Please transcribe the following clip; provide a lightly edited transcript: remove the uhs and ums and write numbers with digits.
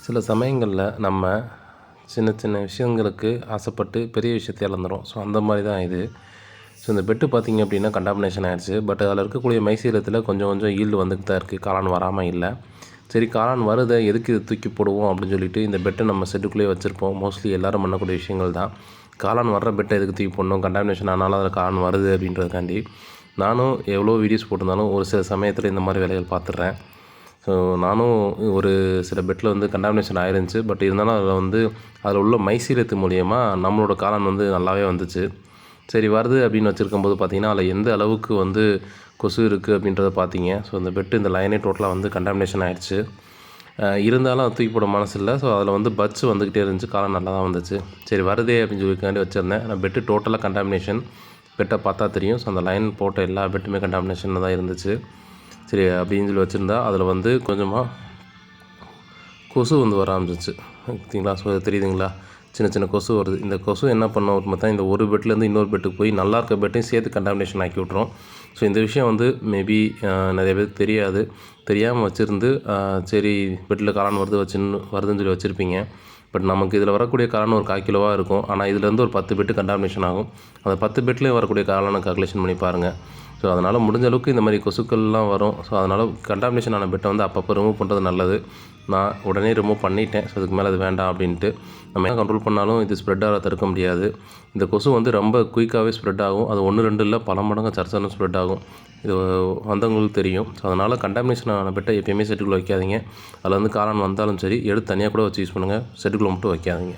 சில சமயங்களில் நம்ம சின்ன சின்ன விஷயங்களுக்கு ஆசைப்பட்டு பெரிய விஷயத்தை இழந்துரும். ஸோ அந்த மாதிரி தான் இது. ஸோ இந்த பெட்டு பார்த்திங்க அப்படின்னா கண்டாமினேஷன் ஆகிடுச்சு. பட் அதில் இருக்கக்கூடிய மைசீரத்தில் கொஞ்சம் கொஞ்சம் ஈல்டு வந்துட்டு தான் இருக்குது. காளான் வராமல் இல்லை. சரி, காளான் வருதை எதுக்கு இது தூக்கி போடுவோம் அப்படின்னு சொல்லிட்டு இந்த பெட்டை நம்ம செட்டுக்குள்ளேயே வச்சுருப்போம். மோஸ்ட்லி எல்லோரும் பண்ணக்கூடிய விஷயங்கள் தான். காளான் வர்ற பெட்டை எதுக்கு தூக்கி போடணும், கண்டாமினேஷன் ஆனாலும் அதில் காளான் வருது அப்படின்றதுக்காண்டி நானும் எவ்வளோ வீடியோஸ் போட்டிருந்தாலும் ஒரு சில சமயத்தில் இந்த மாதிரி வேலைகள் பார்த்துட்றேன். ஸோ நானும் ஒரு சில பெட்டில் வந்து கண்டாமினேஷன் ஆயிருந்துச்சு. பட் இருந்தாலும் அதில் உள்ள மைசீரத்து மூலிமா நம்மளோட காளான் நல்லாவே வந்துச்சு. சரி, வருது அப்படின்னு வச்சுருக்கும்போது பார்த்திங்கன்னா அதில் எந்த அளவுக்கு கொசு இருக்குது அப்படின்றத பார்த்தீங்க. ஸோ இந்த பெட்டு இந்த லைனே டோட்டலாக கண்டாமினேஷன் ஆகிடுச்சு. இருந்தாலும் அது தூக்கி போட மனசு இல்லை. ஸோ அதில் பட்ஸ் வந்துக்கிட்டே இருந்துச்சு. காளான் நல்லா தான் வந்துச்சு. சரி, வருதே அப்படின்னு சொல்லிக்காண்டி வச்சுருந்தேன். நான் பெட்டு டோட்டலாக கண்டாமினேஷன். பெட்டை பார்த்தா தெரியும். ஸோ அந்த லைன் போட்ட எல்லா பெட்டுமே கண்டாமினேஷன் தான் இருந்துச்சு. சரி அப்படின்னு சொல்லி வச்சுருந்தா அதில் கொஞ்சமாக கொசு வர ஆரம்பிச்சிச்சு. ஓகேங்களா? ஸோ அது தெரியுதுங்களா? சின்ன சின்ன கொசு வருது. இந்த கொசு என்ன பண்ணோம் பார்த்தா இந்த ஒரு பெட்லேருந்து இன்னொரு பெட்டுக்கு போய் நல்லா இருக்க பெட்டையும் சேர்த்து கண்டாமினேஷன் ஆக்கி விட்றோம். ஸோ இந்த விஷயம் மேபி நிறைய பேருக்கு தெரியாது. தெரியாமல் வச்சுருந்து சரி பெட்டில் காளான் வருதுன்னு சொல்லி வச்சுருப்பீங்க. பட் நமக்கு இதில் வரக்கூடிய காளான் ஒரு 1/4 கிலோவாக இருக்கும். ஆனால் இதுலேருந்து ஒரு 10 பெட்டு கண்டாமினேஷன் ஆகும். அந்த 10 பெட்லேயும் வரக்கூடிய காளானை கால்குலேஷன் பண்ணி பாருங்கள். ஸோ அதனால் முடிஞ்ச அளவுக்கு இந்த மாதிரி கொசுக்கள்லாம் வரும். ஸோ அதனால் கண்டாமினேஷன் ஆன பெட்டை அப்பப்போ ரிமூவ் பண்ணுறது நல்லது. நான் உடனே ரிமூவ் பண்ணிட்டேன். ஸோ அதுக்கு மேலே அது வேண்டாம் அப்படின்ட்டு. நம்ம என்ன கண்ட்ரோல் பண்ணாலும் இது ஸ்ப்ரெட் ஆக தடுக்க முடியாது. இந்த கொசு ரொம்ப குயிக்காகவே ஸ்ப்ரெட் ஆகும். அது 1 2 இல்லை, பல மடங்கு சர்ச்சன்னு ஸ்ப்ரெட் ஆகும். இது வந்தவங்களுக்கு தெரியும். ஸோ அதனால் கண்டாமினேஷன் ஆன பெட்டை எப்பயுமே செட்டுக்குள்ளே வைக்காதீங்க. அதில் காளான் வந்தாலும் சரி எடுத்து தனியாக கூட வச்சு யூஸ் பண்ணுங்கள். செட்டுக்குள்ளே மட்டும் வைக்காதீங்க.